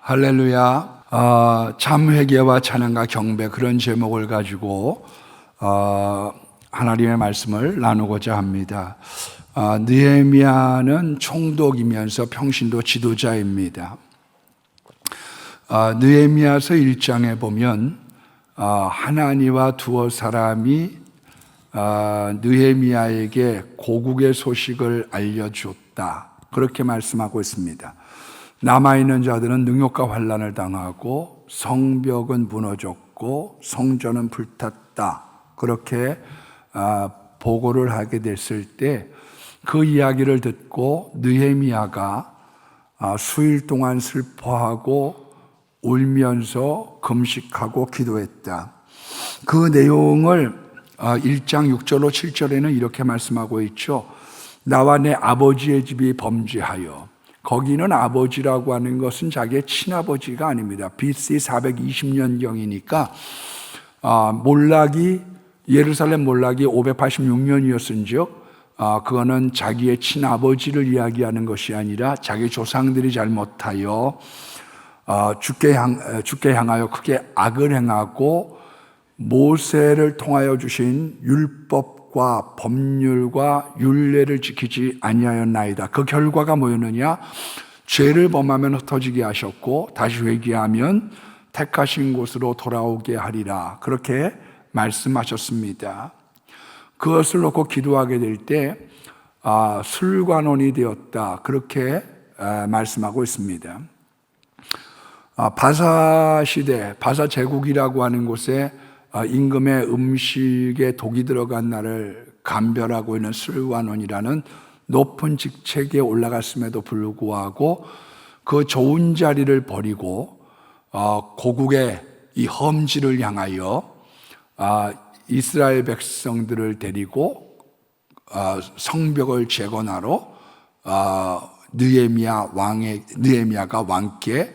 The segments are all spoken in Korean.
할렐루야. 참회개와 찬양과 경배, 그런 제목을 가지고 하나님의 말씀을 나누고자 합니다. 느헤미야는 총독이면서 평신도 지도자입니다. 느헤미야서 1장에 보면 하나니와 두어 사람이 느헤미야에게 고국의 소식을 알려줬다, 그렇게 말씀하고 있습니다. 남아있는 자들은 능욕과 환난을 당하고 성벽은 무너졌고 성전은 불탔다, 그렇게 보고를 하게 됐을 때 그 이야기를 듣고 느헤미야가 수일 동안 슬퍼하고 울면서 금식하고 기도했다. 그 내용을 1장 6절로 7절에는 이렇게 말씀하고 있죠. 나와 내 아버지의 집이 범죄하여. 거기는 아버지라고 하는 것은 자기의 친아버지가 아닙니다. BC 420년경이니까 예루살렘 몰락이 586년이었은즉 그거는 자기의 친아버지를 이야기하는 것이 아니라 자기 조상들이 잘못하여 주께 향하여 크게 악을 행하고 모세를 통하여 주신 율법과 법률과 율례를 지키지 아니하였나이다. 그 결과가 뭐였느냐? 죄를 범하면 흩어지게 하셨고 다시 회개하면 택하신 곳으로 돌아오게 하리라, 그렇게 말씀하셨습니다. 그것을 놓고 기도하게 될 때 술관원이 되었다, 그렇게 말씀하고 있습니다. 바사 시대, 바사 제국이라고 하는 곳에 임금의 음식에 독이 들어간 날을 감별하고 있는 술관원이라는 높은 직책에 올라갔음에도 불구하고 그 좋은 자리를 버리고 고국의 이 험지를 향하여 이스라엘 백성들을 데리고 성벽을 재건하러 느헤미야가 왕께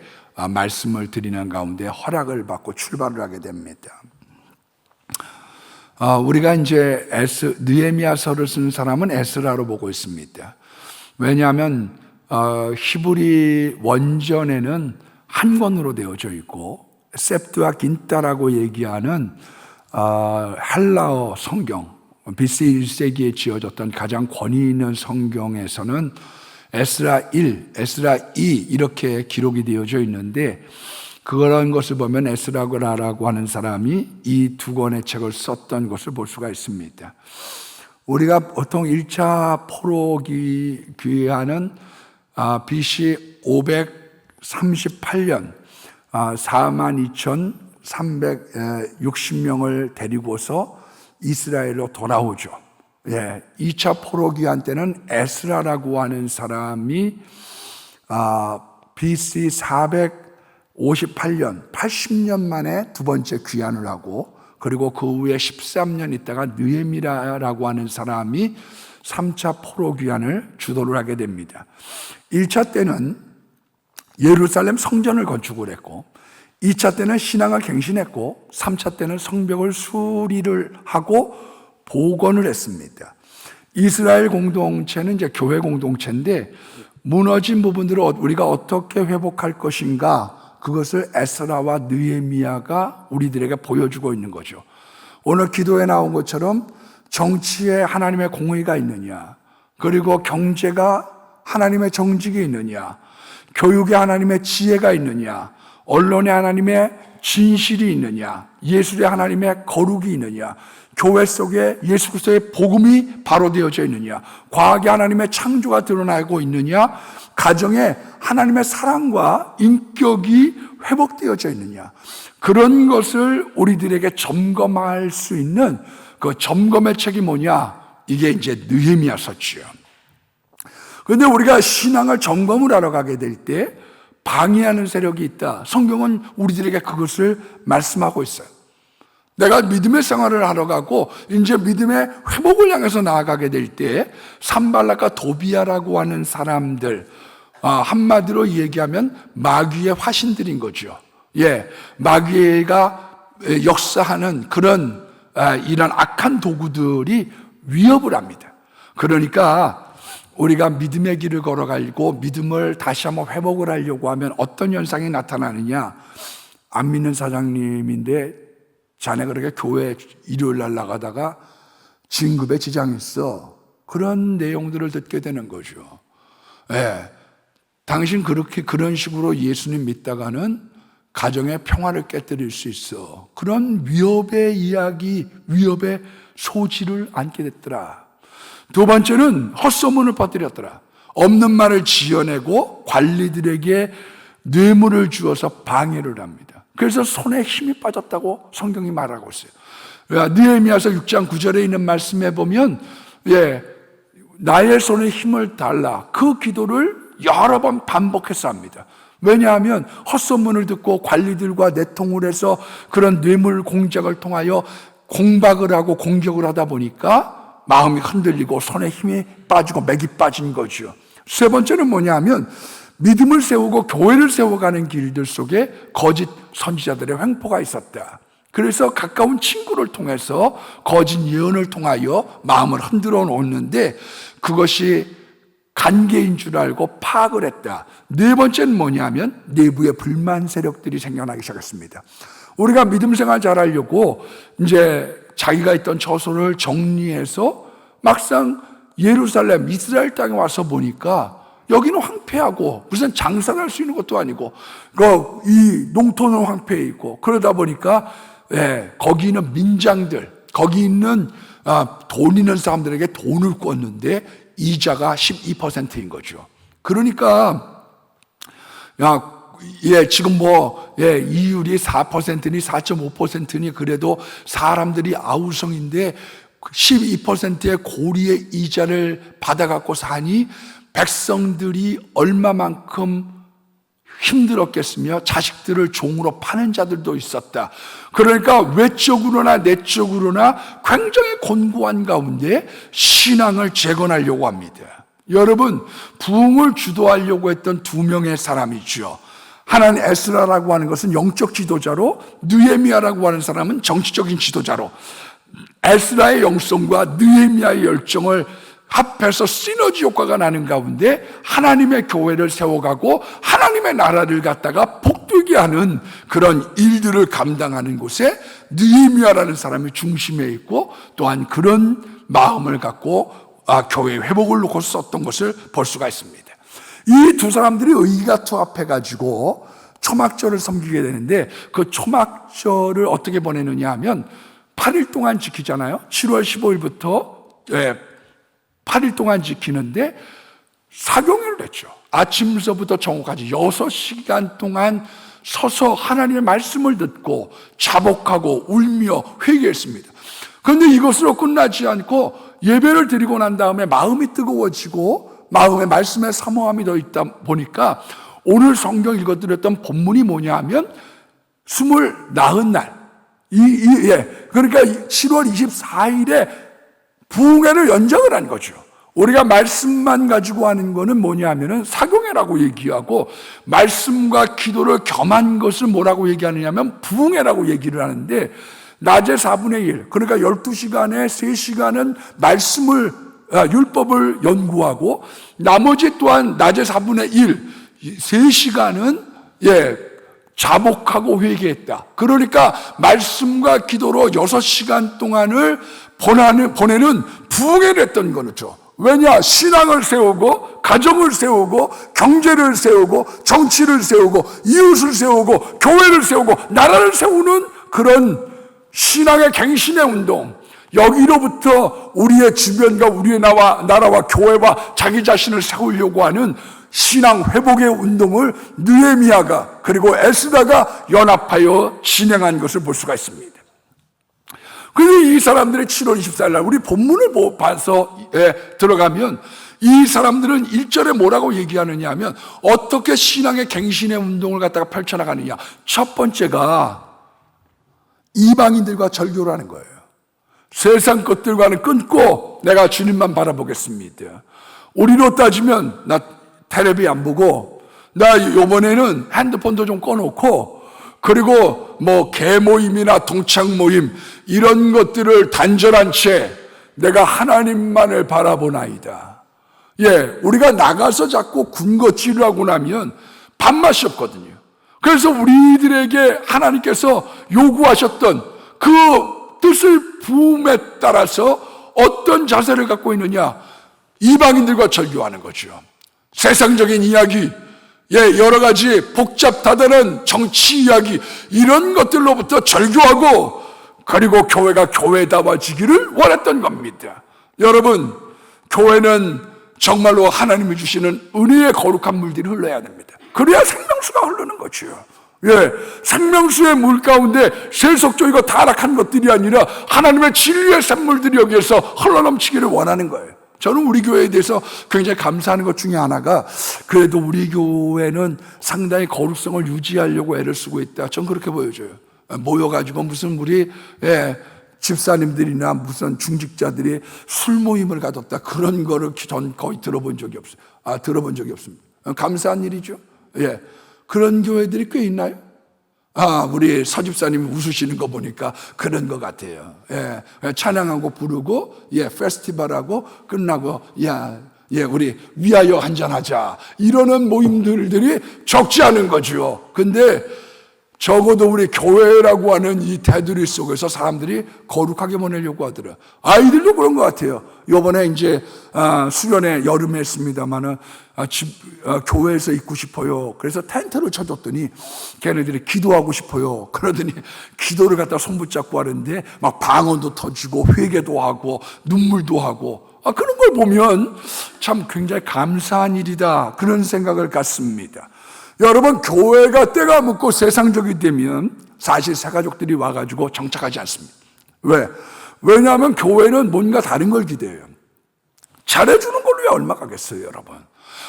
말씀을 드리는 가운데 허락을 받고 출발을 하게 됩니다. 우리가 이제 느헤미야서를 쓴 사람은 에스라로 보고 있습니다. 왜냐하면 히브리 원전에는 한 권으로 되어져 있고 셉투아긴타라고 얘기하는 헬라어 성경, BC 1세기에 지어졌던 가장 권위 있는 성경에서는 에스라 1, 에스라 2 이렇게 기록이 되어져 있는데, 그런 것을 보면 에스라라고 하는 사람이 이 두 권의 책을 썼던 것을 볼 수가 있습니다. 우리가 보통 1차 포로기하는 BC 538년 42,360명을 데리고서 이스라엘로 돌아오죠. 2차 포로기한 때는 에스라라고 하는 사람이 BC 458년 80년 만에 두 번째 귀환을 하고, 그리고 그 후에 13년 있다가 느헤미야라고 하는 사람이 3차 포로귀환을 주도를 하게 됩니다. 1차 때는 예루살렘 성전을 건축을 했고, 2차 때는 신앙을 갱신했고, 3차 때는 성벽을 수리를 하고 복원을 했습니다. 이스라엘 공동체는 이제 교회 공동체인데, 무너진 부분들을 우리가 어떻게 회복할 것인가, 그것을 에스라와 느헤미야가 우리들에게 보여주고 있는 거죠. 오늘 기도에 나온 것처럼 정치에 하나님의 공의가 있느냐, 그리고 경제가 하나님의 정직이 있느냐, 교육에 하나님의 지혜가 있느냐, 언론에 하나님의 진실이 있느냐, 예술에 하나님의 거룩이 있느냐, 교회 속에 예수 그리스도의 복음이 바로 되어져 있느냐, 과학에 하나님의 창조가 드러나고 있느냐, 가정에 하나님의 사랑과 인격이 회복되어져 있느냐, 그런 것을 우리들에게 점검할 수 있는 그 점검의 책이 뭐냐? 이게 이제 느헤미야서지요. 그런데 우리가 신앙을 점검을 하러 가게 될 때 방해하는 세력이 있다. 성경은 우리들에게 그것을 말씀하고 있어요. 내가 믿음의 생활을 하러 가고 이제 믿음의 회복을 향해서 나아가게 될 때 산발락과 도비아라고 하는 사람들, 한마디로 얘기하면 마귀의 화신들인 거죠. 마귀가 역사하는 그런 이런 악한 도구들이 위협을 합니다. 그러니까 우리가 믿음의 길을 걸어가고 믿음을 다시 한번 회복을 하려고 하면 어떤 현상이 나타나느냐? 안 믿는 사장님인데 자네가 그렇게 교회 일요일 날 나가다가 진급에 지장이 있어. 그런 내용들을 듣게 되는 거죠. 예. 당신 그렇게 그런 식으로 예수님 믿다가는 가정의 평화를 깨뜨릴 수 있어. 그런 위협의 이야기, 위협의 소지를 안게 됐더라. 두 번째는 헛소문을 퍼뜨렸더라. 없는 말을 지어내고 관리들에게 뇌물을 주어서 방해를 합니다. 그래서 손에 힘이 빠졌다고 성경이 말하고 있어요. 느헤미야서 6장 9절에 있는 말씀에 보면 나의 손에 힘을 달라, 그 기도를 여러 번 반복해서 합니다. 왜냐하면 헛소문을 듣고 관리들과 내통을 해서 그런 뇌물 공작을 통하여 공박을 하고 공격을 하다 보니까 마음이 흔들리고 손에 힘이 빠지고 맥이 빠진 거죠. 세 번째는 뭐냐면 믿음을 세우고 교회를 세워가는 길들 속에 거짓 선지자들의 횡포가 있었다. 그래서 가까운 친구를 통해서 거짓 예언을 통하여 마음을 흔들어 놓는데 그것이 관계인 줄 알고 파악을 했다. 네 번째는 뭐냐면 내부의 불만 세력들이 생겨나기 시작했습니다. 우리가 믿음 생활 잘하려고 이제 자기가 있던 처소를 정리해서 막상 예루살렘, 이스라엘 땅에 와서 보니까 여기는 황폐하고 무슨 장사를 할 수 있는 것도 아니고 이 농토는 황폐해 있고 그러다 보니까 거기 있는 민장들, 거기 있는 돈 있는 사람들에게 돈을 꿨는데 이자가 12%인 거죠. 그러니까 지금 이율이 4%니 4.5%니 그래도 사람들이 아우성인데 12%의 고리의 이자를 받아갖고 사니 백성들이 얼마만큼 힘들었겠으며 자식들을 종으로 파는 자들도 있었다. 그러니까 외적으로나 내적으로나 굉장히 곤고한 가운데 신앙을 재건하려고 합니다. 여러분, 부흥을 주도하려고 했던 두 명의 사람이죠. 하나는 에스라라고 하는 것은 영적 지도자로, 느헤미야라고 하는 사람은 정치적인 지도자로, 에스라의 영성과 느헤미야의 열정을 합해서 시너지 효과가 나는 가운데 하나님의 교회를 세워가고 하나님의 나라를 갖다가 복되게 하는 그런 일들을 감당하는 곳에 느헤미야라는 사람이 중심에 있고 또한 그런 마음을 갖고 교회 회복을 놓고 썼던 것을 볼 수가 있습니다. 이 두 사람들이 의가 투합해가지고 초막절을 섬기게 되는데 그 초막절을 어떻게 보내느냐 하면 8일 동안 지키잖아요. 7월 15일부터 8일 동안 지키는데 사경회를 했죠. 아침서부터 정오까지 6시간 동안 서서 하나님의 말씀을 듣고 자복하고 울며 회개했습니다. 그런데 이것으로 끝나지 않고 예배를 드리고 난 다음에 마음이 뜨거워지고 마음에 말씀의 사모함이 더 있다 보니까 오늘 성경 읽어드렸던 본문이 뭐냐 하면 29날 그러니까 7월 24일에 부흥회를 연장을 한 거죠. 우리가 말씀만 가지고 하는 거는 뭐냐 하면은 사경회라고 얘기하고 말씀과 기도를 겸한 것을 뭐라고 얘기하느냐면 부흥회라고 얘기를 하는데 낮에 4분의 1, 그러니까 12시간에 3시간은 말씀을 율법을 연구하고 나머지 또한 낮에 4분의 1, 3시간은 자복하고 회개했다. 그러니까 말씀과 기도로 6시간 동안을 보내는 부흥회를 했던 거죠. 왜냐? 신앙을 세우고 가정을 세우고 경제를 세우고 정치를 세우고 이웃을 세우고 교회를 세우고 나라를 세우는 그런 신앙의 갱신의 운동, 여기로부터 우리의 주변과 우리의 나라와 교회와 자기 자신을 세우려고 하는 신앙 회복의 운동을 느헤미야가 그리고 에스라가 연합하여 진행한 것을 볼 수가 있습니다. 그래서 이 사람들의 7월 24일 날 우리 본문을 봐서 들어가면 이 사람들은 1절에 뭐라고 얘기하느냐 하면 어떻게 신앙의 갱신의 운동을 갖다가 펼쳐나가느냐. 첫 번째가 이방인들과 절교를 하는 거예요. 세상 것들과는 끊고 내가 주님만 바라보겠습니다. 우리로 따지면 나 텔레비 안 보고 나 요번에는 핸드폰도 좀 꺼놓고 그리고 뭐 개모임이나 동창 모임 이런 것들을 단절한 채 내가 하나님만을 바라보나이다. 우리가 나가서 자꾸 군것질을 하고 나면 밥맛이 없거든요. 그래서 우리들에게 하나님께서 요구하셨던 그 뜻을 부음에 따라서 어떤 자세를 갖고 있느냐? 이방인들과 절교하는 거죠. 세상적인 이야기, 여러 가지 복잡하다는 정치 이야기, 이런 것들로부터 절교하고, 그리고 교회가 교회다워지기를 원했던 겁니다. 여러분, 교회는 정말로 하나님이 주시는 은혜의 거룩한 물들이 흘러야 됩니다. 그래야 생명수가 흐르는 거죠. 생명수의 물 가운데 세속적이고 타락한 것들이 아니라 하나님의 진리의 샘물들이 여기에서 흘러넘치기를 원하는 거예요. 저는 우리 교회에 대해서 굉장히 감사하는 것 중에 하나가, 그래도 우리 교회는 상당히 거룩성을 유지하려고 애를 쓰고 있다. 전 그렇게 보여져요. 모여가지고 무슨 우리 집사님들이나 무슨 중직자들이 술 모임을 가졌다, 그런 거를 전 거의 들어본 적이 없어요. 들어본 적이 없습니다. 감사한 일이죠. 그런 교회들이 꽤 있나요? 우리 서집사님이 웃으시는 거 보니까 그런 것 같아요. 찬양하고 부르고, 페스티벌하고 끝나고, 우리 위하여 한잔하자, 이러는 모임들이 적지 않은 거죠. 근데 적어도 우리 교회라고 하는 이 테두리 속에서 사람들이 거룩하게 보내려고 하더라. 아이들도 그런 것 같아요. 요번에 이제 수련회 여름에 했습니다만은 교회에서 있고 싶어요. 그래서 텐트를 쳐줬더니 걔네들이 기도하고 싶어요. 그러더니 기도를 갖다 손붙잡고 하는데 막 방언도 터지고 회개도 하고 눈물도 하고, 그런 걸 보면 참 굉장히 감사한 일이다, 그런 생각을 갖습니다. 여러분, 교회가 때가 묻고 세상적이 되면 사실 새가족들이 와가지고 정착하지 않습니다. 왜냐하면 교회는 뭔가 다른 걸 기대해요. 잘해주는 걸로야 얼마 가겠어요, 여러분.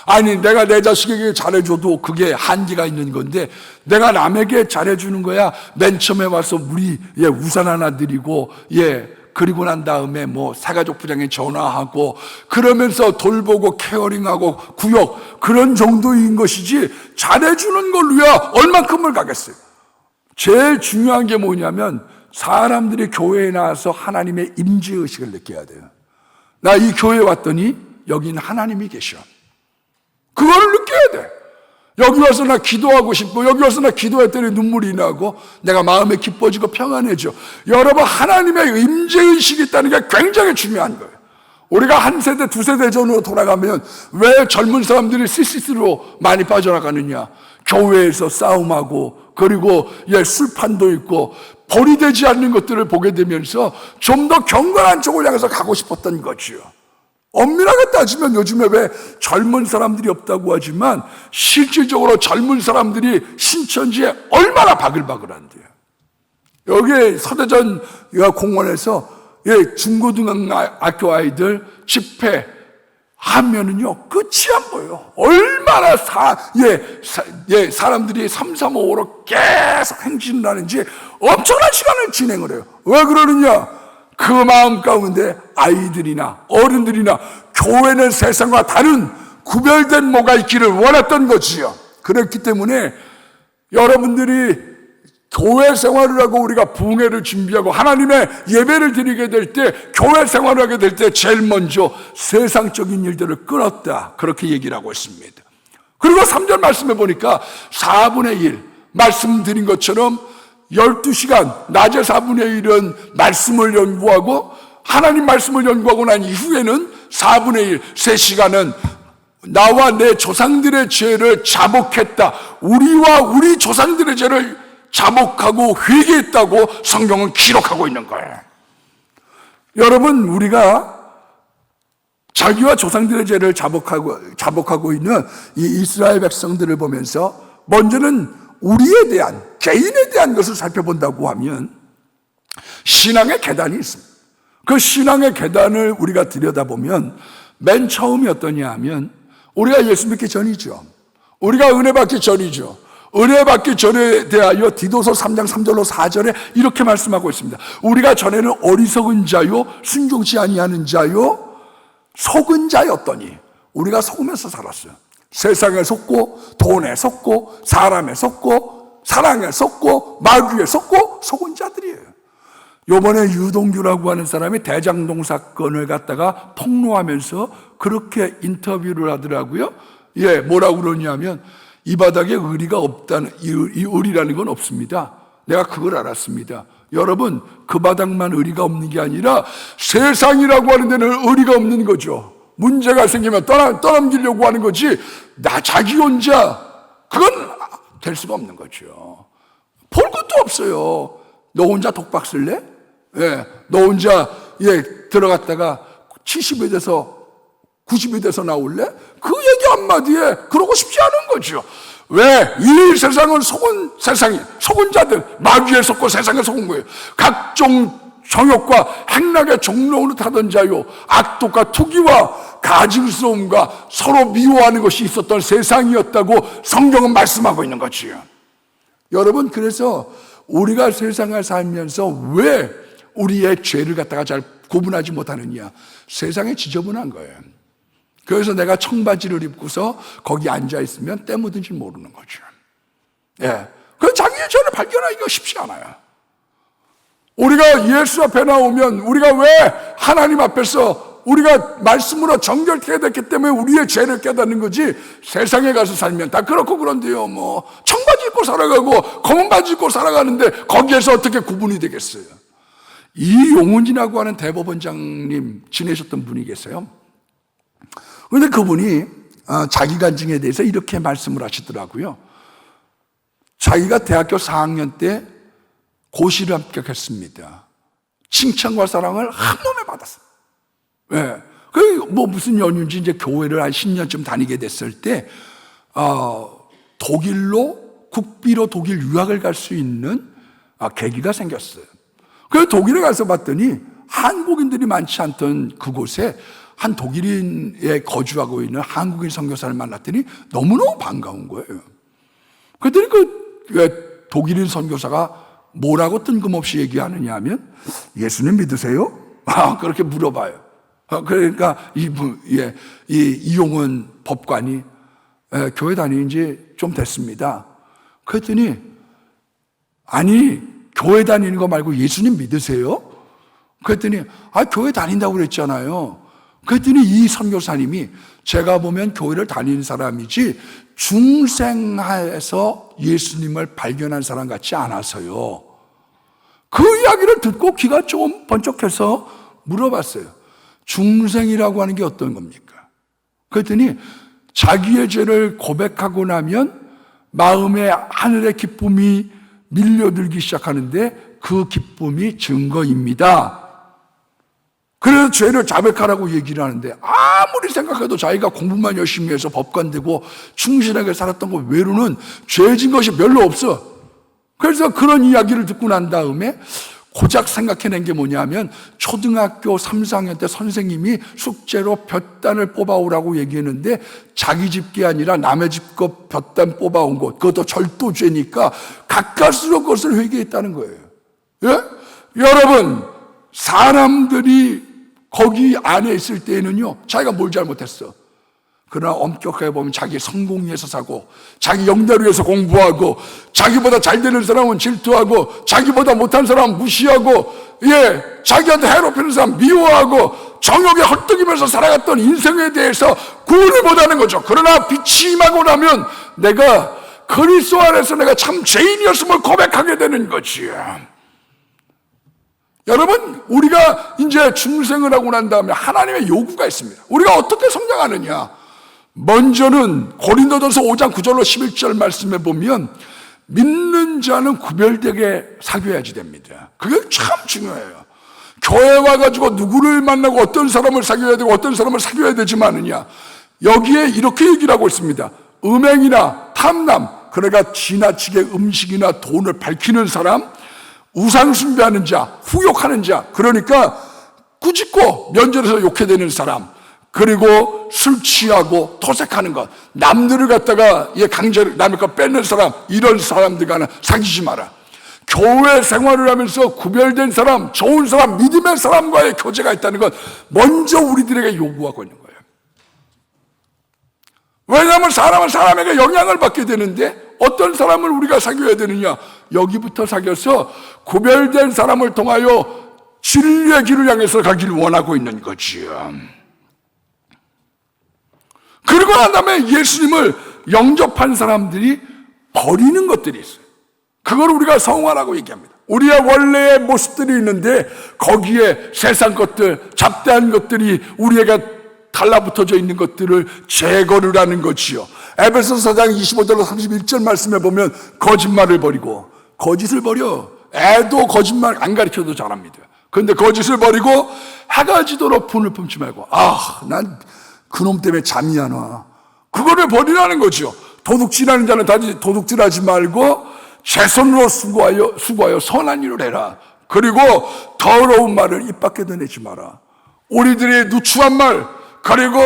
아니, 내가 내 자식에게 잘해줘도 그게 한계가 있는 건데, 내가 남에게 잘해주는 거야 맨 처음에 와서 우리 우산 하나 드리고, 그리고 난 다음에 사가족 부장에 전화하고 그러면서 돌보고 케어링하고 구역, 그런 정도인 것이지 잘해주는 걸로야 얼만큼을 가겠어요. 제일 중요한 게 뭐냐면 사람들이 교회에 나와서 하나님의 임재의식을 느껴야 돼요. 나 이 교회에 왔더니 여기는 하나님이 계셔. 그걸 느껴야 돼. 여기 와서 나 기도하고 싶고, 여기 와서 나 기도했더니 눈물이 나고 내가 마음이 기뻐지고 평안해져. 여러분, 하나님의 임재의식이 있다는 게 굉장히 중요한 거예요. 우리가 한 세대, 두 세대 전으로 돌아가면 왜 젊은 사람들이 시시스로 많이 빠져나가느냐? 교회에서 싸움하고, 그리고 술판도 있고 벌이 되지 않는 것들을 보게 되면서 좀 더 경건한 쪽을 향해서 가고 싶었던 거죠. 엄밀하게 따지면 요즘에 왜 젊은 사람들이 없다고 하지만 실질적으로 젊은 사람들이 신천지에 얼마나 바글바글한데요. 여기 서대전 공원에서 중고등학교 아이들 집회 하면은요 끝이 안 보여요. 얼마나 사람들이 3, 3, 5로 계속 행진을 하는지 엄청난 시간을 진행을 해요. 왜 그러느냐? 그 마음 가운데 아이들이나 어른들이나 교회는 세상과 다른 구별된 뭐가 있기를 원했던 거지요. 그렇기 때문에 여러분들이 교회 생활을 하고 우리가 부흥회를 준비하고 하나님의 예배를 드리게 될 때, 교회 생활을 하게 될 때 제일 먼저 세상적인 일들을 끊었다, 그렇게 얘기를 하고 있습니다. 그리고 3절 말씀해 보니까 4분의 1 말씀드린 것처럼 12시간, 낮에 4분의 1은 말씀을 연구하고, 하나님 말씀을 연구하고 난 이후에는 4분의 1, 3시간은 나와 내 조상들의 죄를 자복했다, 우리와 우리 조상들의 죄를 자복하고 회개했다고 성경은 기록하고 있는 거예요. 여러분, 우리가 자기와 조상들의 죄를 자복하고 있는 이 이스라엘 백성들을 보면서 먼저는 우리에 대한, 개인에 대한 것을 살펴본다고 하면 신앙의 계단이 있습니다. 그 신앙의 계단을 우리가 들여다보면 맨 처음이 어떠냐 하면 우리가 예수 믿기 전이죠. 우리가 은혜 받기 전이죠. 은혜 받기 전에 대하여 디도서 3장 3절로 4절에 이렇게 말씀하고 있습니다. 우리가 전에는 어리석은 자요, 순종치 아니하는 자요, 속은 자였더니, 우리가 속으면서 살았어요. 세상에 속고, 돈에 속고, 사람에 속고, 사랑에 속고, 마귀에 속고, 속은 자들이에요. 요번에 유동규라고 하는 사람이 대장동 사건을 갖다가 폭로하면서 그렇게 인터뷰를 하더라고요. 예, 뭐라고 그러냐면 이 바닥에 의리가 없다는, 이 의리라는 건 없습니다. 내가 그걸 알았습니다. 여러분, 그 바닥만 의리가 없는 게 아니라 세상이라고 하는 데는 의리가 없는 거죠. 문제가 생기면 떠넘기려고 하는 거지, 자기 혼자, 그건 될 수가 없는 거죠. 볼 것도 없어요. 너 혼자 독박 쓸래? 예, 너 혼자, 들어갔다가 70이 돼서 90이 돼서 나올래? 그 얘기 한마디에 그러고 싶지 않은 거죠. 왜? 이 세상은 속은 세상이, 속은 자들, 마귀에 속고 세상에 속은 거예요. 각종 정욕과 행락의 종로로 타던 자요, 악독과 투기와 가증스러움과 서로 미워하는 것이 있었던 세상이었다고 성경은 말씀하고 있는 거지요. 여러분, 그래서 우리가 세상을 살면서 왜 우리의 죄를 갖다가 잘 구분하지 못하느냐? 세상에 지저분한 거예요. 그래서 내가 청바지를 입고서 거기 앉아있으면 때 묻은 줄 모르는 거죠. 예. 그 자기의 죄를 발견하기가 쉽지 않아요. 우리가 예수 앞에 나오면 우리가 왜 하나님 앞에서 우리가 말씀으로 정결케 됐기 때문에 우리의 죄를 깨닫는 거지, 세상에 가서 살면 다 그렇고 그런데요. 뭐 청바지 입고 살아가고 검은 바지 입고 살아가는데 거기에서 어떻게 구분이 되겠어요? 이용훈이라고 하는 대법원장님 지내셨던 분이 계세요. 그런데 그분이 자기 간증에 대해서 이렇게 말씀을 하시더라고요. 자기가 대학교 4학년 때 고시를 합격했습니다. 칭찬과 사랑을 한 몸에 받았어요. 예. 뭐 무슨 연유인지 이제 교회를 한 10년쯤 다니게 됐을 때, 국비로 독일 유학을 갈 수 있는 계기가 생겼어요. 그래서 독일에 가서 봤더니 한국인들이 많지 않던 그곳에 한 독일인에 거주하고 있는 한국인 선교사를 만났더니 너무너무 반가운 거예요. 그랬더니 그 독일인 선교사가 뭐라고 뜬금없이 얘기하느냐 하면, 예수님 믿으세요? 그렇게 물어봐요. 그러니까 이용훈 법관이 교회 다니는 지 좀 됐습니다. 그랬더니, 아니, 교회 다니는 거 말고 예수님 믿으세요? 그랬더니, 교회 다닌다고 그랬잖아요. 그랬더니 이 선교사님이, 제가 보면 교회를 다니는 사람이지 중생하에서 예수님을 발견한 사람 같지 않아서요. 그 이야기를 듣고 귀가 조금 번쩍해서 물어봤어요. 중생이라고 하는 게 어떤 겁니까? 그랬더니 자기의 죄를 고백하고 나면 마음에 하늘의 기쁨이 밀려들기 시작하는데 그 기쁨이 증거입니다. 그래서 죄를 자백하라고 얘기를 하는데, 아무리 생각해도 자기가 공부만 열심히 해서 법관 되고 충실하게 살았던 거 외로는 죄진 것이 별로 없어. 그래서 그런 이야기를 듣고 난 다음에 고작 생각해낸 게 뭐냐면, 초등학교 3, 4학년 때 선생님이 숙제로 볕단을 뽑아오라고 얘기했는데 자기 집 게 아니라 남의 집 거 볕단 뽑아온 것, 그것도 절도죄니까 가까스로 그것을 회개했다는 거예요. 예? 여러분, 사람들이 거기 안에 있을 때에는요, 자기가 뭘 잘못했어. 그러나 엄격하게 보면 자기 성공 위해서 사고, 자기 영대를 위해서 공부하고, 자기보다 잘 되는 사람은 질투하고, 자기보다 못한 사람은 무시하고, 자기한테 해롭히는 사람 미워하고, 정욕에 헐떡이면서 살아갔던 인생에 대해서 구원을 못하는 거죠. 그러나 빛이 임하고 나면 내가 그리스도 안에서 내가 참 죄인이었음을 고백하게 되는 거지. 여러분, 우리가 이제 중생을 하고 난 다음에 하나님의 요구가 있습니다. 우리가 어떻게 성장하느냐? 먼저는 고린도전서 5장 9절로 11절 말씀에 보면, 믿는 자는 구별되게 사귀어야지 됩니다. 그게 참 중요해요. 교회 와가지고 누구를 만나고 어떤 사람을 사귀어야 되고 어떤 사람을 사귀어야 되지 않느냐, 여기에 이렇게 얘기를 하고 있습니다. 음행이나 탐남, 그러니까 지나치게 음식이나 돈을 밝히는 사람, 우상 숭배하는 자, 후욕하는 자, 그러니까 꾸짖고 면전에서 욕해대는 사람, 그리고 술 취하고 토색하는 것, 남들을 갖다가 강제로 남의 거 뺏는 사람, 이런 사람들과는 사귀지 마라. 교회 생활을 하면서 구별된 사람, 좋은 사람, 믿음의 사람과의 교제가 있다는 건 먼저 우리들에게 요구하고 있는 거예요. 왜냐하면 사람은 사람에게 영향을 받게 되는데 어떤 사람을 우리가 사귀어야 되느냐? 여기부터 사귀어서 구별된 사람을 통하여 진리의 길을 향해서 가기를 원하고 있는 거지요. 그리고 난 다음에 예수님을 영접한 사람들이 버리는 것들이 있어요. 그걸 우리가 성화라고 얘기합니다. 우리의 원래의 모습들이 있는데 거기에 세상 것들, 잡다한 것들이 우리에게 달라붙어져 있는 것들을 제거를 하는 것이요. 에베소서 4장 25절로 31절 말씀에 보면 거짓말을 버리고, 거짓을 버려. 애도 거짓말 안 가르쳐도 잘합니다. 그런데 거짓을 버리고 해가 지도록 분을 품지 말고, 난 그놈 때문에 잠이 안 와. 그거를 버리라는 거죠. 도둑질하는 자는 다시 도둑질하지 말고 제 손으로 수고하여 선한 일을 해라. 그리고 더러운 말을 입 밖에 내지 마라. 우리들의 누추한 말, 그리고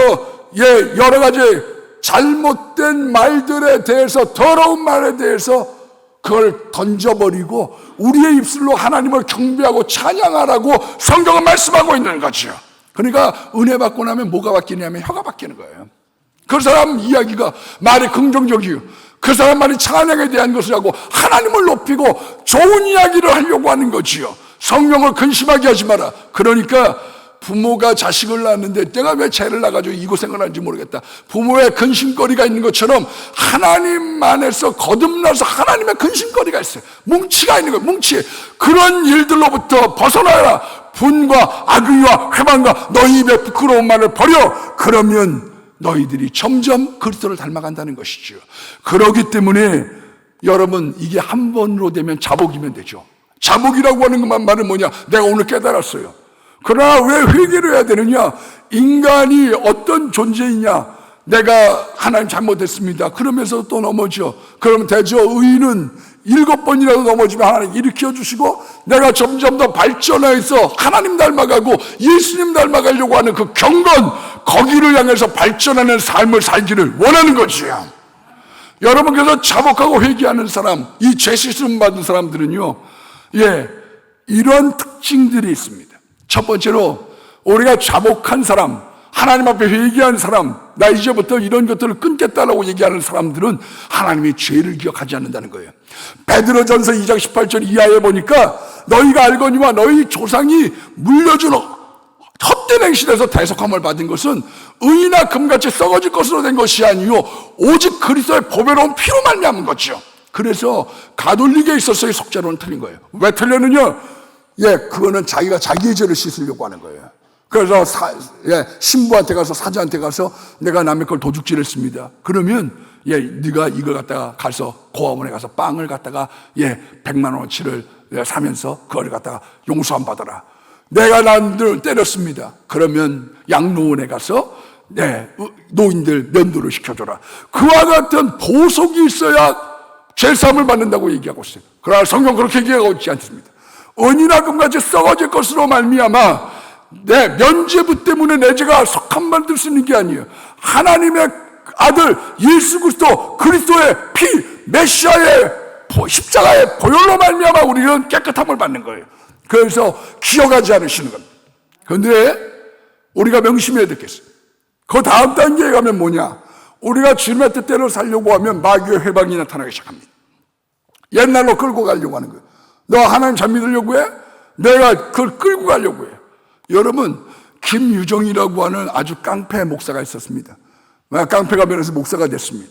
여러 가지 잘못된 말들에 대해서, 더러운 말에 대해서 그걸 던져버리고 우리의 입술로 하나님을 경배하고 찬양하라고 성경은 말씀하고 있는 거죠. 그러니까 은혜 받고 나면 뭐가 바뀌냐면 혀가 바뀌는 거예요. 그 사람 이야기가 말이 긍정적이요, 그 사람 말이 찬양에 대한 것을 하고 하나님을 높이고 좋은 이야기를 하려고 하는 거지요. 성령을 근심하게 하지 마라. 그러니까 부모가 자식을 낳았는데 내가 왜 죄를 낳아가지고 이 고생을 하는지 모르겠다. 부모의 근심거리가 있는 것처럼 하나님 안에서 거듭나서 하나님의 근심거리가 있어요. 뭉치가 있는 거예요. 뭉치. 그런 일들로부터 벗어나라. 분과 악의와 회방과 너희 입의 부끄러운 말을 버려. 그러면 너희들이 점점 그리스도를 닮아간다는 것이죠. 그렇기 때문에 여러분, 이게 한 번으로 되면 자복이면 되죠. 자복이라고 하는 것만 말은 뭐냐? 내가 오늘 깨달았어요. 그러나 왜 회개를 해야 되느냐? 인간이 어떤 존재이냐? 내가 하나님 잘못했습니다. 그러면서 또 넘어져. 그러면 되죠. 의인은 7번이라도 넘어지면 하나님 일으켜 주시고, 내가 점점 더 발전해서 하나님 닮아가고 예수님 닮아가려고 하는 그 경건, 거기를 향해서 발전하는 삶을 살기를 원하는 거지요. 여러분께서 자복하고 회개하는 사람, 이 죄 씻음 받은 사람들은요, 이런 특징들이 있습니다. 첫 번째로, 우리가 자복한 사람, 하나님 앞에 회개한 사람, 나 이제부터 이런 것들을 끊겠다라고 얘기하는 사람들은 하나님의 죄를 기억하지 않는다는 거예요. 베드로전서 2장 18절 이하에 보니까 너희가 알거니와 너희 조상이 물려준 헛된 행실에서 대속함을 받은 것은 의나 금같이 썩어질 것으로 된 것이 아니요 오직 그리스도의 보배로운 피로 말미암은 것이죠. 그래서 가톨릭에 있어서의 속죄론은 틀린 거예요. 왜 틀렸느냐? 그거는 자기가 자기의 죄를 씻으려고 하는 거예요. 그래서 신부한테 가서, 사자한테 가서 내가 남의 걸 도둑질을 했습니다. 그러면 네가 이걸 갖다가 가서 고아원에 가서 빵을 갖다가 100만 원어치를 사면서 그걸 갖다가 용서함 받아라. 내가 남들을 때렸습니다. 그러면 양로원에 가서 노인들 면도를 시켜줘라. 그와 같은 보석이 있어야 죄사함을 받는다고 얘기하고 있어요. 그러나 성경 그렇게 얘기하고 있지 않습니다. 은이나 금같이 썩어질 것으로 말미암아 내 면죄부 때문에 내 죄가 속함 받을 수 있는 게 아니에요. 하나님의 아들 예수 그리스도의 피, 메시아의 십자가의 보혈로 말미암아 우리는 깨끗함을 받는 거예요. 그래서 기억하지 않으시는 겁니다. 그런데 우리가 명심해야 되겠어요. 그 다음 단계에 가면 뭐냐? 우리가 주님의 뜻대로 살려고 하면 마귀의 회방이 나타나기 시작합니다. 옛날로 끌고 가려고 하는 거예요. 너 하나님 잘 믿으려고 해? 내가 그걸 끌고 가려고 해요. 여러분, 김유정이라고 하는 아주 깡패 목사가 있었습니다. 깡패가 변해서 목사가 됐습니다.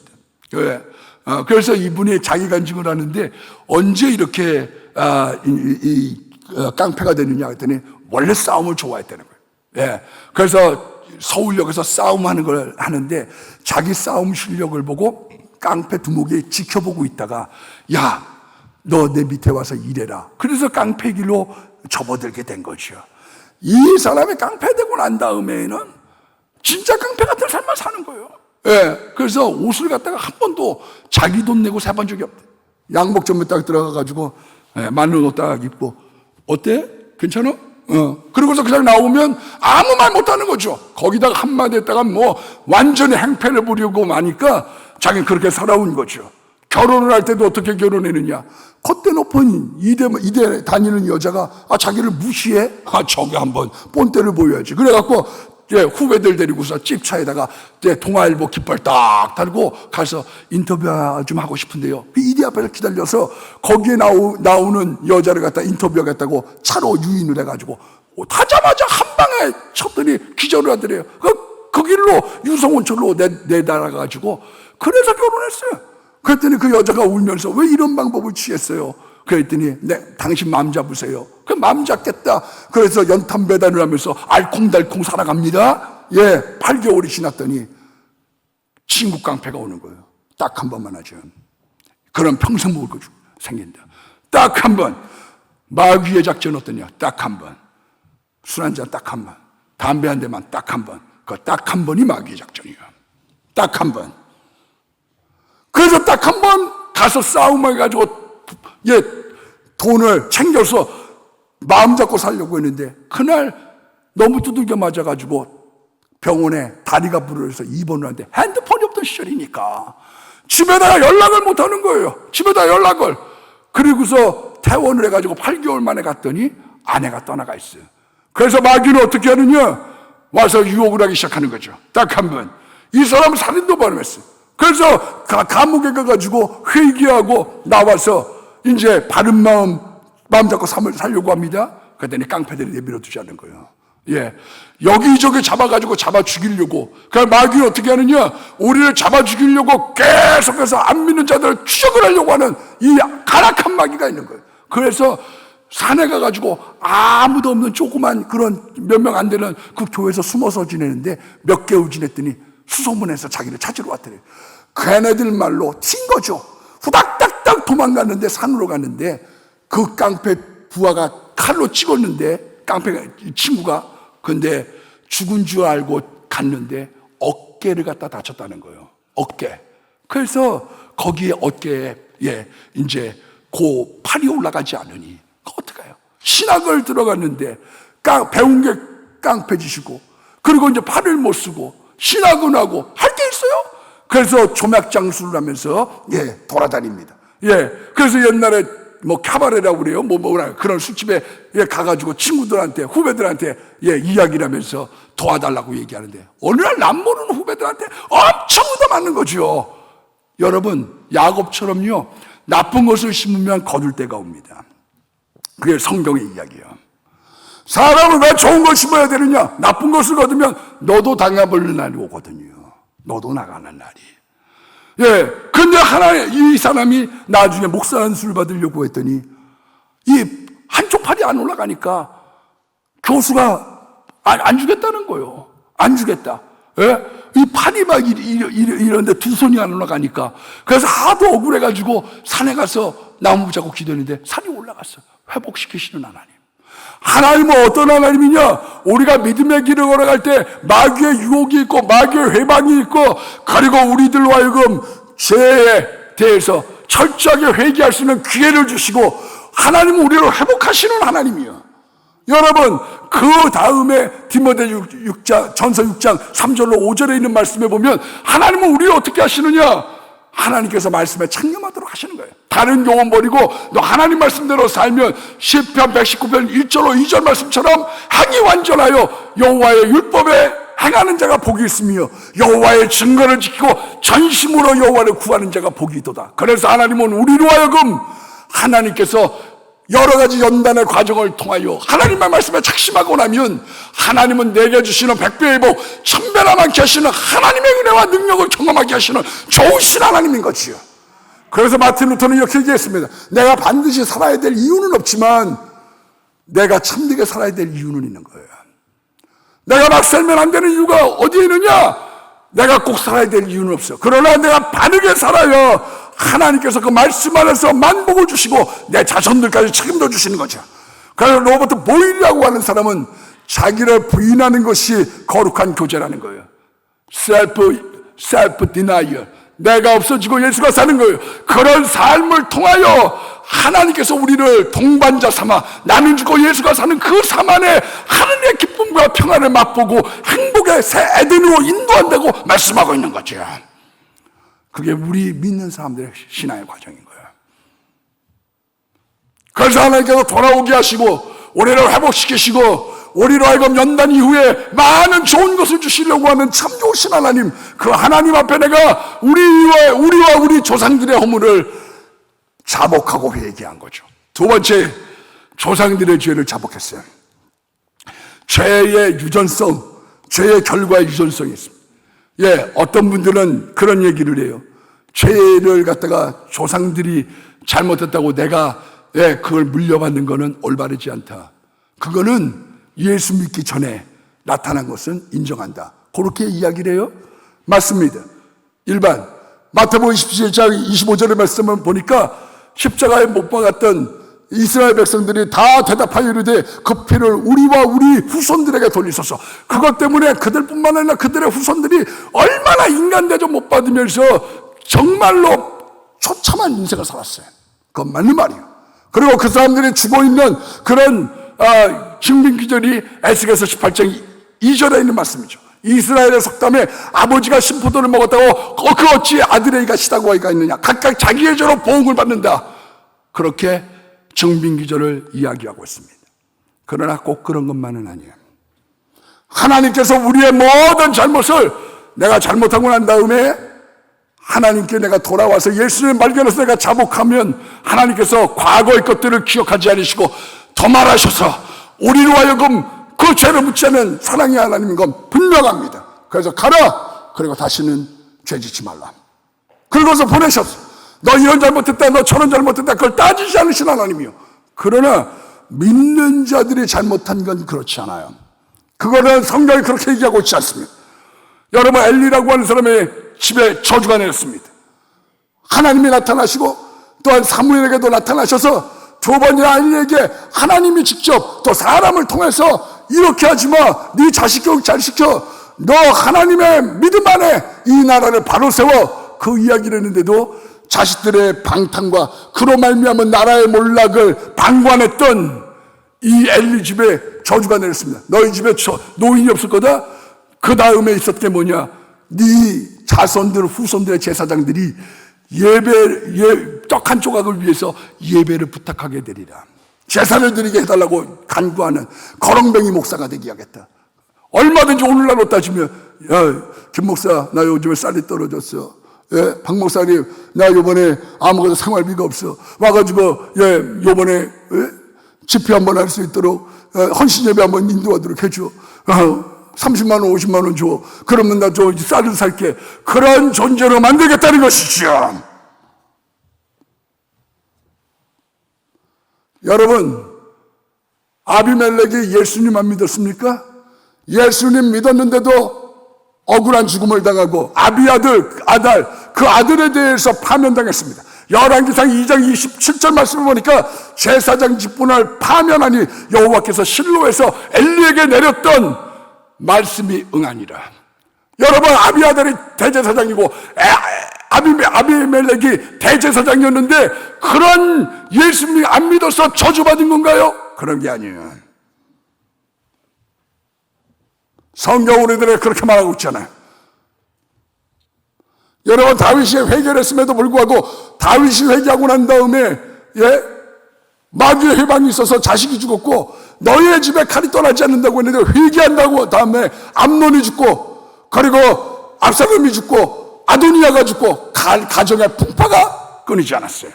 그래서 이분이 자기 간증을 하는데 언제 이렇게 깡패가 되느냐 했더니 원래 싸움을 좋아했다는 거예요. 그래서 서울역에서 싸움하는 걸 하는데 자기 싸움 실력을 보고 깡패 두목이 지켜보고 있다가 야, 너 내 밑에 와서 일해라. 그래서 깡패 길로 접어들게 된 거죠. 이 사람이 깡패 되고 난 다음에는 진짜 깡패 같은 삶을 사는 거예요. 그래서 옷을 갖다가 한 번도 자기 돈 내고 사본 적이 없대. 양복점에 딱 들어가가지고 맞는 옷 딱 입고 어때? 괜찮아? 그러고서 그냥 나오면 아무 말 못하는 거죠. 거기다가 한마디 했다가 뭐 완전히 행패를 부리고 마니까 자기는 그렇게 살아온 거죠. 결혼을 할 때도 어떻게 결혼했느냐? 콧대 높은 이대 다니는 여자가 자기를 무시해? 저기 한번 본때를 보여야지. 그래갖고 후배들 데리고서 집차에다가 동아일보 깃발 딱 달고 가서 인터뷰 좀 하고 싶은데요. 이디 앞에서 기다려서 거기에 나오는 여자를 갖다 인터뷰하겠다고 차로 유인을 해가지고 타자마자 한 방에 쳤더니 기절을 하더래요. 그 길로 유성온철로 내달아가지고 그래서 결혼했어요. 그랬더니 그 여자가 울면서 왜 이런 방법을 취했어요? 그랬더니 당신 마음 잡으세요. 그 마음 잡겠다. 그래서 연탄 배달을 하면서 알콩달콩 살아갑니다. 8개월이 지났더니 친구 깡패가 오는 거예요. 딱 한 번만 하죠. 그럼 평생 먹을 거 생긴다. 딱 한 번. 마귀의 작전 어떠냐? 딱 한 번. 술 한 잔 딱 한 번. 담배 한 대만 딱 한 번. 그 딱 한 번이 마귀의 작전이에요. 딱 한 번. 그래서 딱 한 번 가서 싸움해가지고 돈을 챙겨서 마음 잡고 살려고 했는데 그날 너무 두들겨 맞아가지고 병원에 다리가 부러져서 입원을 하는데 핸드폰이 없던 시절이니까 집에다가 연락을 못 하는 거예요. 집에다 연락을. 그리고서 퇴원을 해가지고 8개월 만에 갔더니 아내가 떠나가 있어요. 그래서 마귀는 어떻게 하느냐? 와서 유혹을 하기 시작하는 거죠. 딱 한 번. 이 사람은 살인도 범했어요. 그래서 감옥에 가가지고 회개하고 나와서 이제 바른 마음 잡고 살려고 합니다. 그랬더니 깡패들이 내밀어두지 않는 거예요. 여기저기 잡아가지고 잡아 죽이려고. 그러니까 마귀는 어떻게 하느냐? 우리를 잡아 죽이려고 계속해서 안 믿는 자들을 추적을 하려고 하는 이 가락한 마귀가 있는 거예요. 그래서 산에 가가지고 아무도 없는 조그만 그런 몇 명 안 되는 그 교회에서 숨어서 지내는데 몇 개월 지냈더니 수소문해서 자기를 찾으러 왔더래요. 걔네들 말로 튄 거죠. 후닥닥닥 도망갔는데 산으로 갔는데 그 깡패 부하가 칼로 찍었는데 깡패 친구가 근데 죽은 줄 알고 갔는데 어깨를 갖다 다쳤다는 거예요. 어깨. 그래서 거기에 어깨에 이제 팔이 올라가지 않으니 어떡해요? 신학을 들어갔는데 배운 게 깡패짓이고 그리고 이제 팔을 못 쓰고 신학은 하고 할 게 있어요? 그래서 조맥장수를 하면서 돌아다닙니다. 그래서 옛날에 카바레라고 그래요. 그런 술집에 가가지고 친구들한테 후배들한테 이야기를 하면서 도와달라고 얘기하는데 어느 날 남 모르는 후배들한테 엄청 얻어맞는 거죠. 여러분 야곱처럼요 나쁜 것을 심으면 거둘 때가 옵니다. 그게 성경의 이야기예요. 사람은 왜 좋은 걸 심어야 되느냐? 나쁜 것을 거두면 너도 당해버릴 날이 오거든요. 너도 나가는 날이. 근데 이 사람이 나중에 목사 안수를 받으려고 했더니 이 한쪽 팔이 안 올라가니까 교수가 안 주겠다는 거예요. 안 주겠다. 이 팔이 막 이런데 두 손이 안 올라가니까 그래서 하도 억울해가지고 산에 가서 나무 붙잡고 기도했는데 산이 올라갔어. 회복시키시는 하나님. 하나님은 어떤 하나님이냐? 우리가 믿음의 길을 걸어갈 때 마귀의 유혹이 있고 마귀의 회방이 있고 그리고 우리들로 하여금 죄에 대해서 철저하게 회개할 수 있는 기회를 주시고 하나님은 우리를 회복하시는 하나님이에요. 여러분 그 다음에 디모데 전서 6장 3절로 5절에 있는 말씀에 보면 하나님은 우리를 어떻게 하시느냐? 하나님께서 말씀에 창념하도록 하시는 거예요. 다른 교훈 버리고 너 하나님 말씀대로 살면 시편 119편 1절로 2절 말씀처럼 행이 완전하여 여호와의 율법에 행하는 자가 복이 있으며 여호와의 증거를 지키고 전심으로 여호와를 구하는 자가 복이 있도다. 그래서 하나님은 우리로 하여금 하나님께서 여러 가지 연단의 과정을 통하여 하나님의 말씀에 착심하고 나면 하나님은 내게 주시는 100배의 복 1000배나 많게 하시는 하나님의 은혜와 능력을 경험하게 하시는 좋으신 하나님인 것이요. 그래서 마틴 루터는 이렇게 얘기했습니다. 내가 반드시 살아야 될 이유는 없지만 내가 참되게 살아야 될 이유는 있는 거예요. 내가 막 살면 안 되는 이유가 어디에 있느냐? 내가 꼭 살아야 될 이유는 없어요. 그러나 내가 바르게 살아야 하나님께서 그 말씀 안에서 만복을 주시고 내 자손들까지 책임져 주시는 거죠. 그래서 로버트 보일이라고 하는 사람은 자기를 부인하는 것이 거룩한 교제라는 거예요. self denial. 내가 없어지고 예수가 사는 거예요. 그런 삶을 통하여 하나님께서 우리를 동반자 삼아 나는 죽고 예수가 사는 그 삶 안에 하나님의 기쁨과 평안을 맛보고 행복의 새 에덴으로 인도한다고 말씀하고 있는 거죠. 그게 우리 믿는 사람들의 신앙의 과정인 거예요. 그래서 하나님께서 돌아오게 하시고 우리를 회복시키시고 우리로 하여금 연단 이후에 많은 좋은 것을 주시려고 하는 참 좋으신 하나님, 그 하나님 앞에 내가 우리와 우리 조상들의 허물을 자복하고 회개한 거죠. 두 번째, 조상들의 죄를 자복했어요. 죄의 유전성, 죄의 결과의 유전성이 있습니다. 어떤 분들은 그런 얘기를 해요. 죄를 갖다가 조상들이 잘못했다고 내가 그걸 물려받는 것은 올바르지 않다. 그거는 예수 믿기 전에 나타난 것은 인정한다. 그렇게 이야기를 해요. 맞습니다. 일반 마태복음 27장 25절의 말씀을 보니까 십자가에 못 박았던 이스라엘 백성들이 다 대답하여 이르되 그 피를 우리와 우리 후손들에게 돌리소서. 그것 때문에 그들뿐만 아니라 그들의 후손들이 얼마나 인간대접 못 받으면서 정말로 처참한 인생을 살았어요. 그건 맞는 말이에요. 그리고 그 사람들이 죽어있는 그런 증빙기절이 에스겔서 18장 2절에 있는 말씀이죠. 이스라엘의 속담에 아버지가 심포도를 먹었다고 그 어찌 아들에게 시다고 하기가 있느냐. 각각 자기의 죄로 보응을 받는다. 그렇게 증빙기절을 이야기하고 있습니다. 그러나 꼭 그런 것만은 아니에요. 하나님께서 우리의 모든 잘못을 내가 잘못하고 난 다음에 하나님께 내가 돌아와서 예수를 발견해서 내가 자복하면 하나님께서 과거의 것들을 기억하지 않으시고 더 말하셔서 우리로 하여금 그 죄를 묻지 않은 사랑의 하나님인 건 분명합니다. 그래서 가라. 그리고 다시는 죄짓지 말라. 그러고서 보내셨어. 너 이런 잘못했다, 너 저런 잘못했다, 그걸 따지지 않으신 하나님이요. 그러나 믿는 자들이 잘못한 건 그렇지 않아요. 그거는 성경이 그렇게 얘기하고 있지 않습니다. 여러분, 엘리라고 하는 사람의 집에 저주가 내렸습니다. 하나님이 나타나시고 또한 사무엘에게도 나타나셔서 두 번이나 엘리에게 하나님이 직접 또 사람을 통해서 이렇게 하지 마, 네 자식 교육 잘 시켜, 너 하나님의 믿음 안에 이 나라를 바로 세워, 그 이야기를 했는데도 자식들의 방탕과 그로 말미암아 나라의 몰락을 방관했던 이 엘리 집에 저주가 내렸습니다. 너희 집에 노인이 없을 거다. 그 다음에 있었던 게 뭐냐, 네 자손들 후손들의 제사장들이 떡 한 조각을 위해서 예배를 부탁하게 되리라. 제사를 드리게 해달라고 간구하는 거렁뱅이 목사가 되게 하겠다. 얼마든지 오늘날로 따지면, 야, 김 목사, 나 요즘에 쌀이 떨어졌어. 박 목사님, 나 요번에 아무것도 생활비가 없어. 와가지고, 요번에 집회 한번 할 수 있도록, 헌신 예배 한번 인도하도록 해줘. 30만 원, 50만 원 줘. 그러면 나 쌀을 살게. 그런 존재로 만들겠다는 것이죠. 여러분, 아비멜렉이 예수님 안 믿었습니까? 예수님 믿었는데도 억울한 죽음을 당하고 아달, 그 아들에 대해서 파면당했습니다. 열왕기상 2장 27절 말씀을 보니까 제사장 직분을 파면하니 여호와께서 실로에서 엘리에게 내렸던 말씀이 응하니라. 여러분, 아비아달이 대제사장이고 아비멜렉이 대제사장이었는데 그런 예수님이 안 믿어서 저주받은 건가요? 그런 게 아니에요. 성경 우리들에게 그렇게 말하고 있잖아요. 여러분, 다윗이 회개했음에도 불구하고 다윗이 회개하고 난 다음에 마귀의 해방이 있어서 자식이 죽었고 너희의 집에 칼이 떠나지 않는다고 했는데 회개한다고 다음에 암논이 죽고 그리고 압살롬이 죽고 아도니아가 죽고 가정의 풍파가 끊이지 않았어요.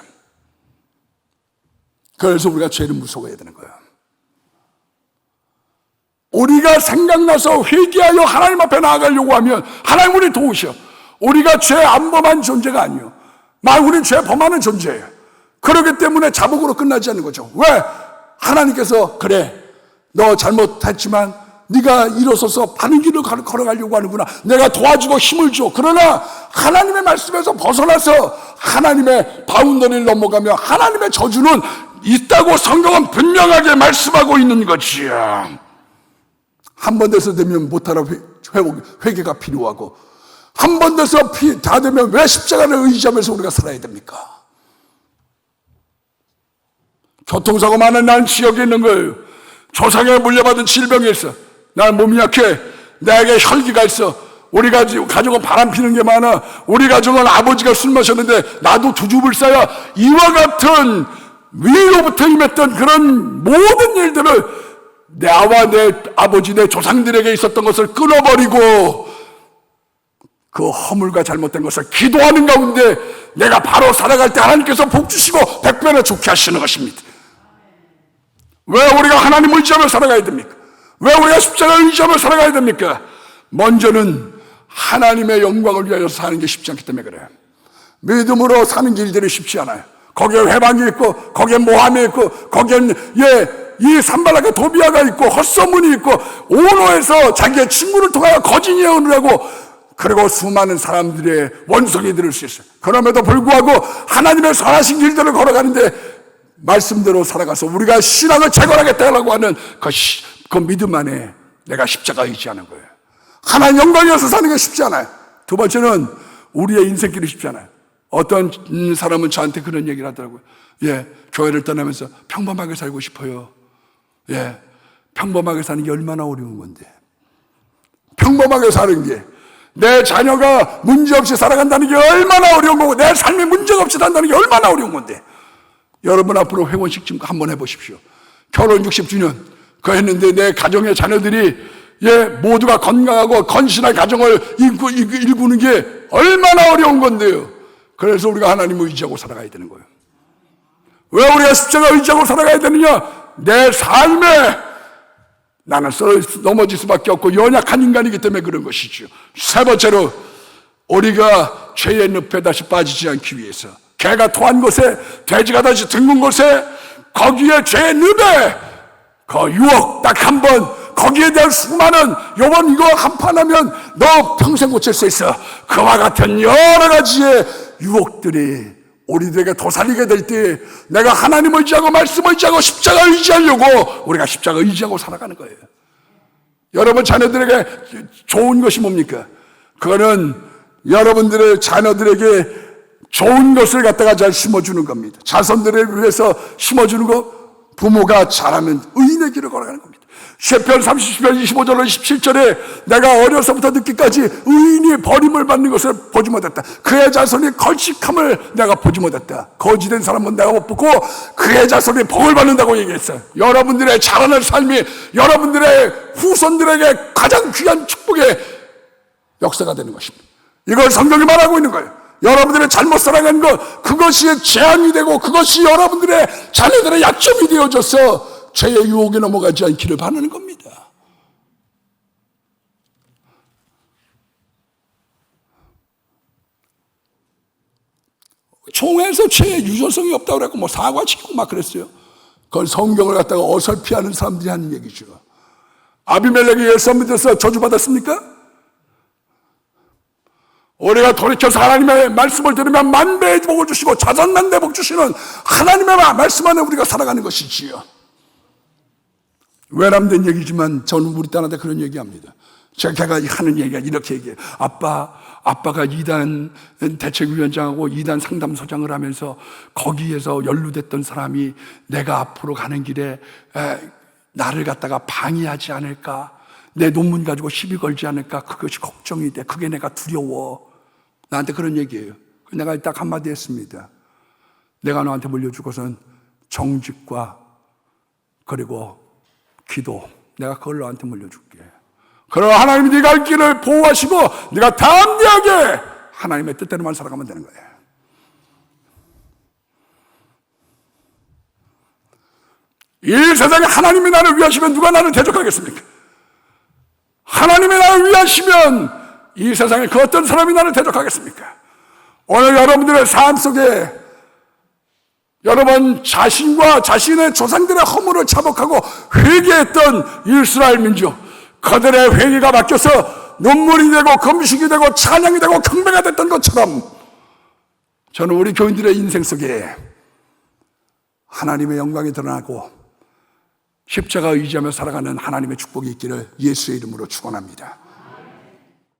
그래서 우리가 죄를 무서워해야 되는 거예요. 우리가 생각나서 회개하여 하나님 앞에 나아가려고 하면 하나님 우리 도우셔. 우리가 죄 안 범한 존재가 아니에요. 우리는 죄 범하는 존재예요. 그렇기 때문에 자복으로 끝나지 않는 거죠. 왜? 하나님께서 그래, 너 잘못했지만 네가 일어서서 바른 길을 걸어가려고 하는구나. 내가 도와주고 힘을 줘. 그러나 하나님의 말씀에서 벗어나서 하나님의 바운더리를 넘어가며 하나님의 저주는 있다고 성경은 분명하게 말씀하고 있는 것이야. 한 번 돼서 되면 못하라 회개가 필요하고 한 번 돼서 다 되면 왜 십자가를 의지하면서 우리가 살아야 됩니까? 교통사고 많은 난 지역에 있는 거예요. 조상에 물려받은 질병이 있어. 난 몸이 약해. 내게 혈기가 있어. 우리 가족은 바람 피는 게 많아. 우리 가족은 아버지가 술 마셨는데 나도 두 줍을 싸야. 이와 같은 위로부터 임했던 그런 모든 일들을 나와 내 아버지, 내 조상들에게 있었던 것을 끊어버리고 그 허물과 잘못된 것을 기도하는 가운데 내가 바로 살아갈 때 하나님께서 복 주시고 100배나 좋게 하시는 것입니다. 왜 우리가 하나님을 의지하며 살아가야 됩니까? 왜 우리가 십자가를 의지하며 살아가야 됩니까? 먼저는 하나님의 영광을 위하여 사는 게 쉽지 않기 때문에 그래요. 믿음으로 사는 길들이 쉽지 않아요. 거기에 회방이 있고, 거기에 모함이 있고, 거기엔 이 산발락의 도비아가 있고, 헛소문이 있고, 오노에서 자기의 친구를 통하여 거짓 예언을 하고, 그리고 수많은 사람들의 원성이 들을 수 있어요. 그럼에도 불구하고 하나님의 선하신 길들을 걸어가는데 말씀대로 살아가서 우리가 신앙을 재건하겠다라고 하는 그 믿음 안에 내가 십자가 의지하는 거예요. 하나님 영광이어서 사는 게 쉽지 않아요. 두 번째는 우리의 인생길이 쉽지 않아요. 어떤 사람은 저한테 그런 얘기를 하더라고요. 교회를 떠나면서 평범하게 살고 싶어요. 평범하게 사는 게 얼마나 어려운 건데. 평범하게 사는 게, 내 자녀가 문제없이 살아간다는 게 얼마나 어려운 거고, 내 삶이 문제가 없이 산다는 게 얼마나 어려운 건데. 여러분 앞으로 회원식 좀 한번 해보십시오. 결혼 60주년 그거 했는데 내 가정의 자녀들이 모두가 건강하고 건실한 가정을 일구는 게 얼마나 어려운 건데요. 그래서 우리가 하나님을 의지하고 살아가야 되는 거예요. 왜 우리가 십자가 의지하고 살아가야 되느냐? 내 삶에 나는 넘어질 수밖에 없고 연약한 인간이기 때문에 그런 것이죠. 세 번째로, 우리가 죄의 늪에 다시 빠지지 않기 위해서, 개가 토한 곳에, 돼지가 다시 둥근 곳에, 거기에 죄의 늪에 그 유혹 딱 한 번, 거기에 대한 수많은, 요번 이거 한 판 하면 너 평생 고칠 수 있어, 그와 같은 여러 가지의 유혹들이 우리들에게 도사리게 될 때 내가 하나님을 의지하고 말씀을 의지하고 십자가 의지하려고 우리가 십자가 의지하고 살아가는 거예요. 여러분 자녀들에게 좋은 것이 뭡니까? 그거는 여러분들의 자녀들에게 좋은 것을 갖다가 잘 심어주는 겁니다. 자손들을 위해서 심어주는 거, 부모가 잘하면 의인의 길을 걸어가는 겁니다. 시편 30편 25절로 27절에 내가 어려서부터 늦기까지 의인이 버림을 받는 것을 보지 못했다. 그의 자손이 걸칙함을 내가 보지 못했다. 거지된 사람은 내가 못 보고 그의 자손이 복을 받는다고 얘기했어요. 여러분들의 자라는 삶이 여러분들의 후손들에게 가장 귀한 축복의 역사가 되는 것입니다. 이걸 성경이 말하고 있는 거예요. 여러분들의 잘못 살아가는 것, 그것이 재앙이 되고 그것이 여러분들의 자녀들의 약점이 되어져서 죄의 유혹에 넘어가지 않기를 바라는 겁니다. 총회에서 죄의 유전성이 없다고 그랬고 사과치고 막 그랬어요. 그걸 성경을 갖다가 어설피하는 사람들이 하는 얘기죠. 아비멜렉이 예수 안 믿어서 저주받았습니까? 우리가 돌이켜서 하나님의 말씀을 들으면 만배의 복을 주시고 자선만배 복 주시는 하나님의 말씀 안에 우리가 살아가는 것이지요. 외람된 얘기지만 저는 우리 딸한테 그런 얘기합니다. 제가 하는 얘기가 이렇게 얘기해요. 아빠가 2단 대책위원장하고 2단 상담소장을 하면서 거기에서 연루됐던 사람이 내가 앞으로 가는 길에 나를 갖다가 방해하지 않을까, 내 논문 가지고 시비 걸지 않을까, 그것이 걱정이 돼. 그게 내가 두려워. 나한테 그런 얘기예요. 내가 딱 한마디 했습니다. 내가 너한테 물려주고선 정직과 그리고 기도, 내가 그걸 너한테 물려줄게. 그럼 하나님이 네가 할 길을 보호하시고 네가 담대하게 하나님의 뜻대로만 살아가면 되는 거예요. 이 세상에 하나님이 나를 위하시면 누가 나를 대적하겠습니까? 하나님이 나를 위하시면 이 세상에 그 어떤 사람이 나를 대적하겠습니까? 오늘 여러분들의 삶 속에 여러분 자신과 자신의 조상들의 허물을 자복하고 회개했던 이스라엘 민족, 그들의 회개가 바뀌어서 눈물이 되고 금식이 되고 찬양이 되고 경배가 됐던 것처럼 저는 우리 교인들의 인생 속에 하나님의 영광이 드러나고 십자가 의지하며 살아가는 하나님의 축복이 있기를 예수의 이름으로 축원합니다.